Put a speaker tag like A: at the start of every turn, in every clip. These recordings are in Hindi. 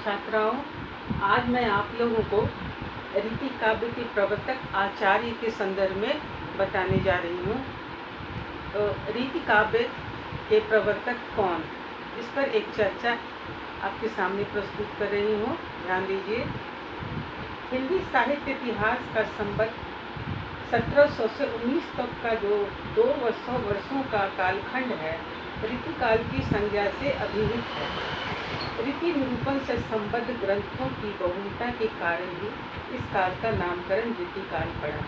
A: छात्राओं, आज मैं आप लोगों को रीति काव्य के प्रवर्तक आचार्य के संदर्भ में बताने जा रही हूँ। रीति काव्य के प्रवर्तक कौन, इस पर एक चर्चा आपके सामने प्रस्तुत कर रही हूँ। ध्यान दीजिए। हिंदी साहित्य इतिहास का संबंध 1700 से 19 तक का जो 200 वर्षों का कालखंड है, रीतिकाल की संज्ञा से अभिहित है। रीति निरूपण से संबद्ध ग्रंथों की बहुलता के कारण ही इस काल का नामकरण रीतिकाल पड़ा।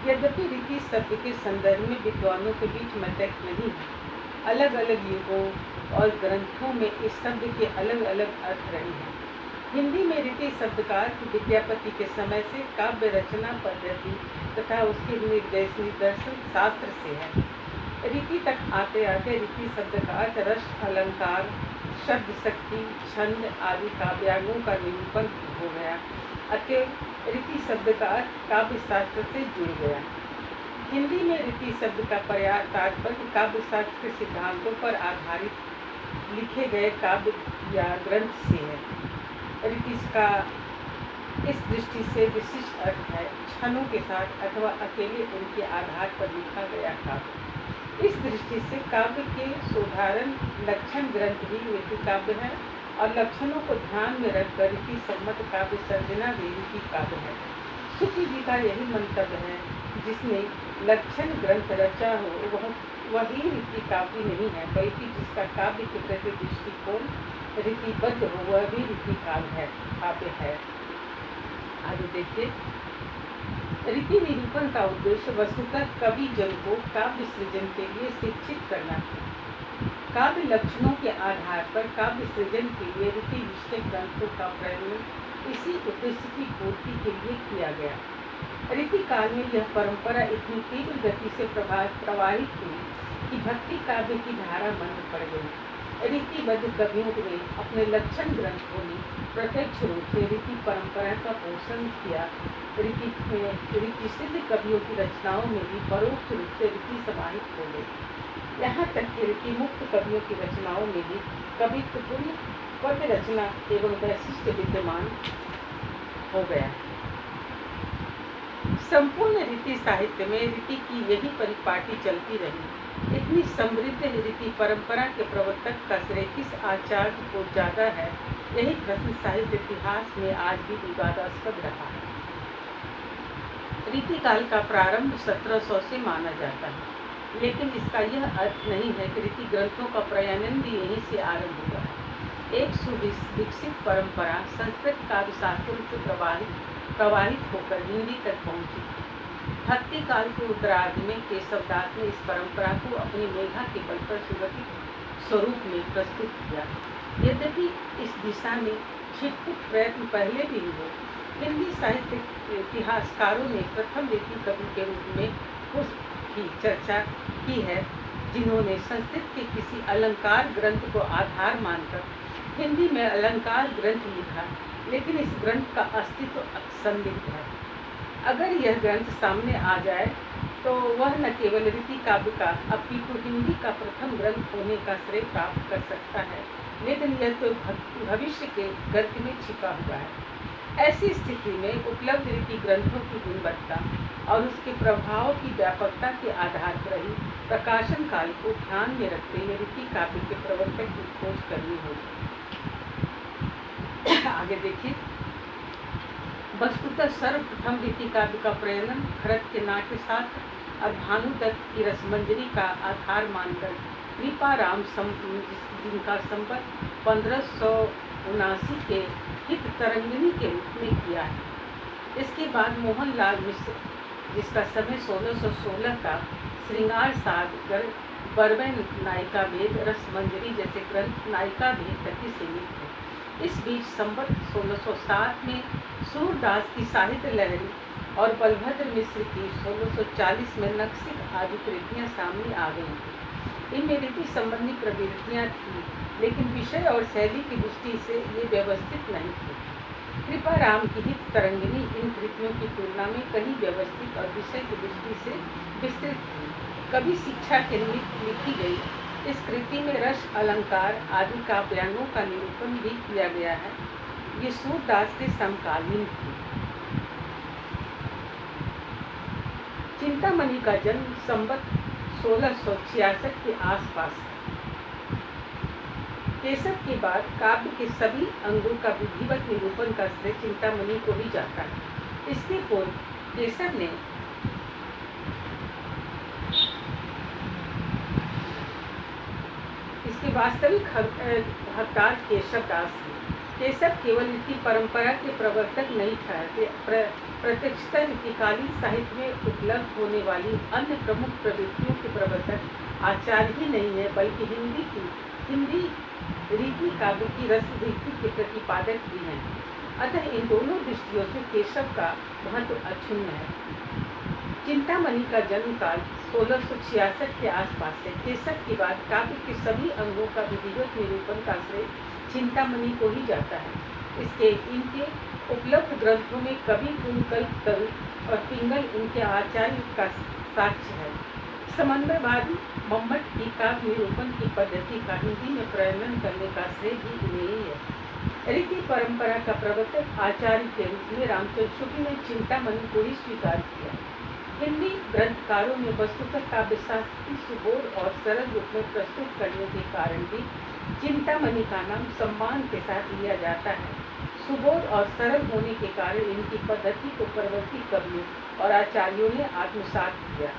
A: यद्यपि रीति शब्द के संदर्भ में विद्वानों के बीच मतैक्य नहीं है। अलग अलग युगों और ग्रंथों में इस शब्द के अलग अलग अर्थ रहे हैं। हिंदी में रीति शब्द का अर्थ विद्यापति के समय से काव्य रचना पद्धति तथा उसके निदर्शन शास्त्र से है। रीति तक आते आते रीति शब्द का अर्थ रस, अलंकार, शब्द शक्ति, छंद आदि काव्यांगों का निरूपण हो गया। अतः रीति शब्द का अर्थ काव्य शास्त्र से जुड़ गया। हिंदी में रीति शब्द का तात्पर्य काव्य शास्त्र के सिद्धांतों पर आधारित लिखे गए काव्य या ग्रंथ से है। रीति का इस दृष्टि से विशिष्ट अर्थ है छंदों के साथ अथवा अकेले उनके आधार पर लिखा गया काव्य। इस दृष्टि से काव्य के साधारण लक्षण ग्रंथ भी रीति काव्य है और लक्षणों को ध्यान में रखकर रीति सम्मत काव्य सर्जना भी रीति काव्य है। शुक्ल जी का यही मंतव्य है, जिसने लक्षण ग्रंथ रचा हो वही रीति काव्य नहीं है, बल्कि जिसका काव्य के प्रति दृष्टिकोण रीतिबद्ध हो वह भी रीति काव्य है। आगे देखिए। रीति निरूपण का उद्देश्य वस्तुतः कवि जन को काव्य सृजन के लिए शिक्षित करना है। काव्य लक्षणों के आधार पर काव्य सृजन के लिए रीति विषय ग्रंथों का प्रयोग इसी उद्देश्य की पूर्ति के लिए किया गया। रीति काल में यह परंपरा इतनी तीव्र गति से प्रवाहित हुई कि भक्ति काव्य की धारा मंद पड़ गई। रीतिबद्ध कवियों ने अपने लक्षण ग्रंथों में प्रत्यक्ष रूप से रीति परंपरा का पोषण किया। रीति सिद्ध कवियों की रचनाओं में भी परोक्ष रूप से रीति समाहित हो गई। यहाँ तक कि रीति मुक्त कवियों की रचनाओं में भी कवित्वपूर्ण पद्य रचना एवं वैशिष्ट विद्यमान हो गया। संपूर्ण रीति साहित्य में रीति की यही परिपाटी चलती रही। इतनी समृद्ध रीति परंपरा के प्रवर्तक का श्रेय किस आचार्य को ज्यादा है, यही प्रश्न साहित्य इतिहास में आज भी विवादास्पद रहा है। रीति काल का प्रारंभ 1700 से माना जाता है, लेकिन इसका यह अर्थ नहीं है कि रीति ग्रंथों का प्रयानंद यहीं से आरंभ हुआ है। एक सुविकसित परंपरा संस्कृत काव्य शास्त्रों से प्रवाहित होकर हिंदी तक पहुंची। भक्ति काल के उत्तरार्ध में केशवदास ने इस परंपरा को अपनी मेघा के बल पर सुगठित स्वरूप में प्रस्तुत किया। यद्यपि इस दिशा में छिटपुट प्रयत्न पहले भी हुए, हिंदी साहित्य इतिहासकारों ने प्रथम रीति कवि के रूप में उसकी चर्चा की है, जिन्होंने संस्कृत के किसी अलंकार ग्रंथ को आधार मानकर हिंदी में अलंकार ग्रंथ लिखा, लेकिन इस ग्रंथ का अस्तित्व संदिग्ध है। अगर यह ग्रंथ सामने आ जाए तो वह न केवल रीति काव्य का अपितु हिंदी का प्रथम ग्रंथ होने का श्रेय प्राप्त कर सकता है, लेकिन यह तो भविष्य के गर्त में छिपा हुआ है। ऐसी स्थिति में उपलब्ध रीति ग्रंथों की गुणवत्ता और उसके प्रभाव की व्यापकता के आधार पर ही प्रकाशन काल को ध्यान में रखते हुए रीति काव्य के प्रवर्तक की खोज करनी होगी। आगे देखिए। वस्तुतः सर्वप्रथम रीति काव्य का प्रयोजन खरत के नाट्य शास्त्र और भानुदत्त की रसमंजरी का आधार मानकर कृपाराम जिनका संबंध 1579 के हित तरंगिणी के रूप में किया है। इसके बाद मोहनलाल मिश्र, जिसका समय 1616 का श्रृंगार सागर, बरबैन नायिका भेद, रसमंजरी जैसे ग्रंथ नायिका भेद तक ही सीमित थे। इस बीच संबत 1607 में सूरदास की साहित्य लहरी और बलभद्र मिश्र की 1640 में नक्सिक आदि कृतियाँ सामने आ गई थी। इनमें रीति संबंधी प्रवृत्तियाँ थी, लेकिन विषय और शैली की दृष्टि से ये व्यवस्थित नहीं थी। कृपाराम की हित तरंगिणी इन कृतियों की तुलना में कहीं व्यवस्थित और विषय की दृष्टि से विस्तृत थी। कवि शिक्षा के निमित्त लिखी गई इस कृति में रस, अलंकार आदि काव्यांगों का निरूपण भी किया गया है। ये सूरदास के समकालीन थी। चिंतामणि का जन्म संवत 1666 के आसपास है। केशव के बाद काव्य के सभी अंगों का विधिवत निरूपण का श्रेय चिंतामणि को ही जाता है। इसके पूर्व केशव ने इसके वास्तविक हकदार केशव दास थे। केशव केवल रीति परंपरा के प्रवर्तक नहीं ठहरते, प्रत्यक्षतः रीतिकालीन साहित्य में उपलब्ध होने वाली अन्य प्रमुख प्रवृत्तियों के प्रवर्तक आचार्य ही नहीं है, बल्कि हिंदी रीति काव्य की रसवृत्ति के प्रतिपादक भी हैं। अतः इन दोनों दृष्टियों से केशव का महत्व अक्षुण्ण है। चिंतामणि का जन्म काल 1666 के आसपास है। केशव के बाद काव्य के सभी अंगों का विधिवत निरूपण का श्रेय चिंतामणि को ही जाता है। इनके उपलब्ध ग्रंथों में कवि, कुंतल और पिंगल इनके आचार्य का साक्ष्य है। समन्वयवादी मम्मट की काव्य निरूपण की पद्धति का हिंदी में प्रवर्तन करने का श्रेय भी इन्हें ही है। रीति परंपरा का प्रवर्तक आचार्य के रूप में रामचंद्र शुक्ल ने चिंतामणि को ही स्वीकार किया। हिंदी ग्रंथकारों ने वस्तुतः काव्यशास्त्र की सुबोध और सरल रूप में प्रस्तुत करने के कारण भी चिंतामणि का नाम सम्मान के साथ लिया जाता है। सुबोध और सरल होने के कारण इनकी पद्धति को परवर्ती कवियों और आचार्यों ने आत्मसात किया।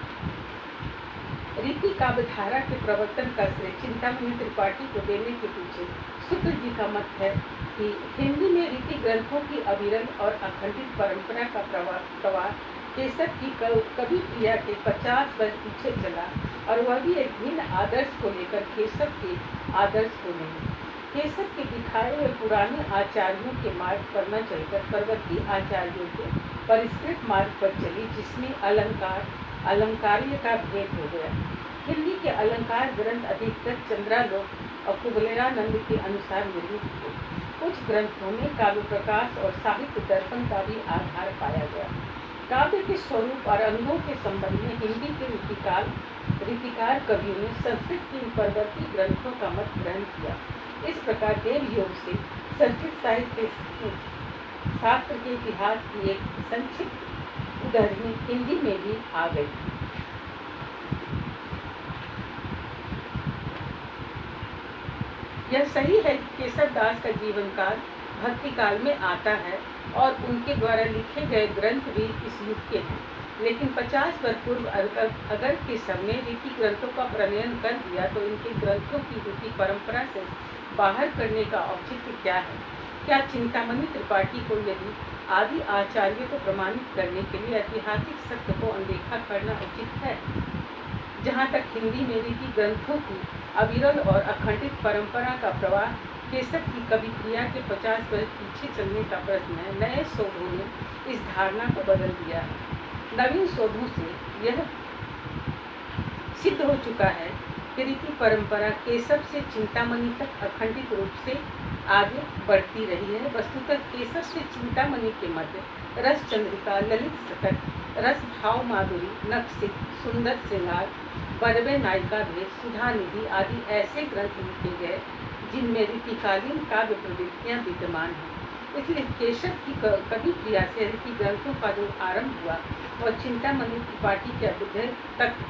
A: रीति काव्यधारा के प्रवर्तन का श्रेय चिंतामणि त्रिपाठी को देने के पीछे शुक्ल जी का मत है कि हिंदी में रीति ग्रंथों की अविरल और अखंडित परंपरा का प्रवाह केशव की कवि क्रिया के 50 वर्ष पीछे चला, और वह भी एक भिन्न आदर्श को लेकर, केशव के आदर्श को नहीं। केशव के दिखाए हुए पुराने आचार्यों के मार्ग पर न चलकर परवर्ती आचार्यों के परिष्कृत मार्ग पर चली, जिसमें अलंकार्य का भेद हो गया। हिंदी के अलंकार ग्रंथ अधिकतर चंद्रालोक और कुबलेरानंद के अनुसार निर्मित थे। कुछ ग्रंथों में काव्य प्रकाश और साहित्य दर्पण का भी आधार पाया गया। काव्य के स्वरूप और अंगों के संबंध में हिंदी के रीतिकार कवियों ने संस्कृत के परवर्ती ग्रंथों का मत ग्रहण किया। इस प्रकार देव योग से संस्कृत साहित्य शास्त्र के इतिहास की एक संक्षिप्त उदाहरण हिंदी में भी आ गई। यह सही है कि केशव दास का जीवन काल भक्ति काल में आता है और उनके द्वारा लिखे गए ग्रंथ भी इस युग के हैं, लेकिन 50 वर्ष पूर्व अगर केशव ने रीति ग्रंथों का प्रणयन कर दिया तो इनके ग्रंथों की रीति परंपरा से बाहर करने का औचित्य क्या है? क्या चिंतामणि त्रिपाठी को यदि आदि आचार्य को प्रमाणित करने के लिए ऐतिहासिक सत्य को अनदेखा करना उचित है? जहाँ तक हिंदी में रीति ग्रंथों की अविरल और अखंडित परंपरा का प्रवाह केशव की कवि क्रिया के 50 वर्ष पीछे चलने का प्रश्न है, नए शोधों ने इस धारणा को बदल दिया है। नवीन शोधों से यह सिद्ध हो चुका है कि रीति परंपरा केशव से चिंतामणि तक अखंडित रूप से आगे बढ़ती रही है। वस्तुतः केशव से चिंतामणि के मध्य रस चंद्रिका, ललित शतक, रस भाव माधुरी, नक्सिक, सुंदर श्रृंगार, बरवे नायिका भेद, सुधा निधि आदि ऐसे ग्रंथ लिखे गए जिनमें रीतिकालीन काव्य प्रवृत्तियाँ विद्यमान हैं। इसलिए केशव की कवि क्रिया से रीति ग्रंथों का जो आरंभ हुआ और चिंतामणि त्रिपाठी के अभ्युदय तक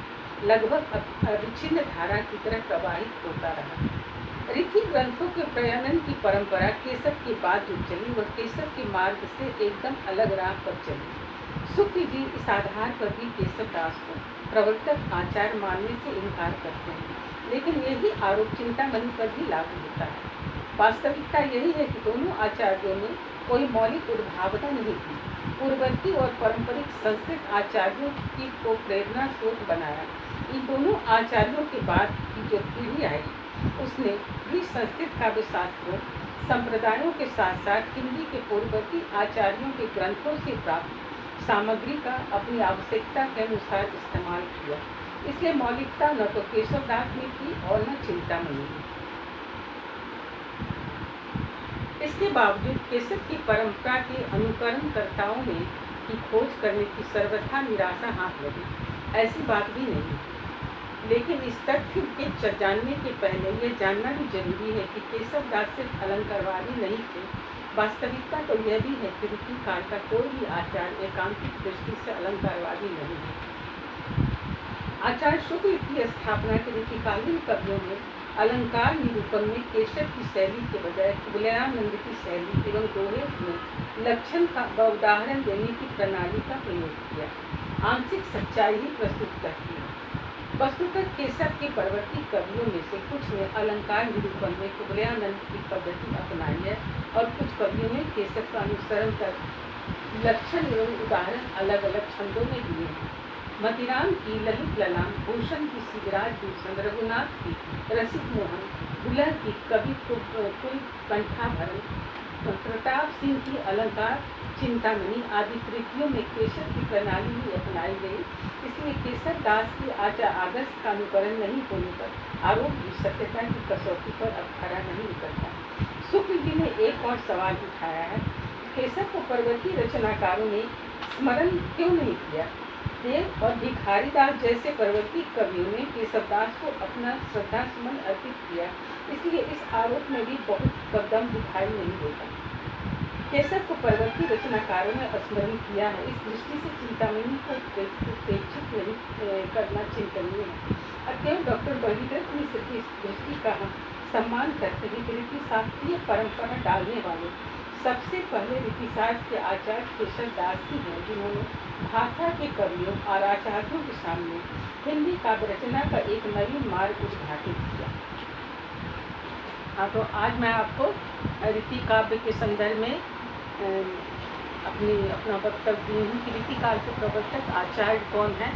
A: लगभग अविच्छिन्न धारा की तरह प्रवाहित होता रहा। रीति ग्रंथों के प्रयानन की परंपरा केशव के बाद जो चली वह केशव के मार्ग से एकदम अलग राह पर चली। शुक्ल जी इस आधार पर भी केशव दास को प्रवर्तक आचार्य मानने से इनकार करते हैं, लेकिन यही आरोप चिंतामणि पर भी लागू होता है। वास्तविकता यही है कि दोनों आचार्यों ने कोई मौलिक उद्भावना नहीं की। पूर्ववर्ती और पारंपरिक संस्कृत आचार्यों की को प्रेरणा स्रोत बनाया। इन दोनों आचार्यों के बाद की जो पीढ़ी आई उसने भी संस्कृत काव्य शास्त्रों संप्रदायों के साथ साथ हिंदी के पूर्ववर्ती आचार्यों के ग्रंथों से प्राप्त सामग्री का अपनी आवश्यकता के अनुसार इस्तेमाल किया। इसलिए मौलिकता न तो केशव दास में थी और न चिंतामणि में। इसके बावजूद केशव की परंपरा के अनुकरणकर्ताओं ने की खोज करने की सर्वथा निराशा हाथ लगी, ऐसी बात भी नहीं। लेकिन इस तथ्य के जानने के पहले यह जानना भी जरूरी है कि केशव दास सिर्फ अलंकारवादी नहीं थे, वास्तविकता तो यह भी है कि रीति काल का कोई भी आचार एकांतिक दृष्टि से अलंकारवादी नहीं है। आचार्य शुक्ल की स्थापना के रीतिकालीन कवियों में अलंकार निरूपण में केशव की शैली के बजाय कुवलयानंद की शैली एवं दोहे में लक्षण का उदाहरण देने की प्रणाली का प्रयोग किया, आंशिक सच्चाई ही प्रस्तुत करती है। वस्तुतः केशव के परवर्ती कवियों में से कुछ ने अलंकार निरूपण में कुवलयानंद की पद्धति अपनाई है और कुछ कवियों ने केशव का अनुसरण कर लक्षण एवं उदाहरण अलग अलग छंदों में दिए हैं। मतिराम की ललित ललाम, भूषण की शिवराज भूषण, रघुनाथ की रसिक मोहन, बुलह की कवि कुल कंठाभरण, प्रताप सिंह की अलंकार चिंतामणि आदि कृतियों में केशव की प्रणाली ही अपनाई गई। इसलिए केशव दास की आदर्श का अनुकरण नहीं होने पर आरोप भी सत्यता की कसौटी पर अब खरा नहीं उतरता। शुक्ल जी ने एक और सवाल उठाया है, केशव को पर्वतीय रचनाकारों ने स्मरण क्यों नहीं किया? देव और भिखारीदास जैसे पर्वतीय कवियों ने केशवदास को अपना श्रद्धा सुमन अर्पित किया, इसलिए इस आरोप में भी बहुत कदम दिखाई नहीं देता। केशव को पर्वतीय रचनाकारों ने स्मरण किया है, इस दृष्टि से चिंतामणि को उपेक्षित नहीं करना चिंतनीय है। अतएव डॉक्टर बहिदत्त मिश्र की इस दृष्टि का हम सम्मान करते हैं कि रीति शास्त्रीय परंपरा डालने वाले सबसे पहले रीतिशास्त्र के आचार्य केशव दास ही हैं, जिन्होंने भाषा के कवियों और आचार्यों के सामने हिंदी काव्य रचना का एक नवीन मार्ग उद्घाटित किया। हाँ, तो आज मैं आपको रीति काव्य के संदर्भ में अपना वक्तव्य दी हूँ कि रीति काल के प्रवर्तक आचार्य कौन है।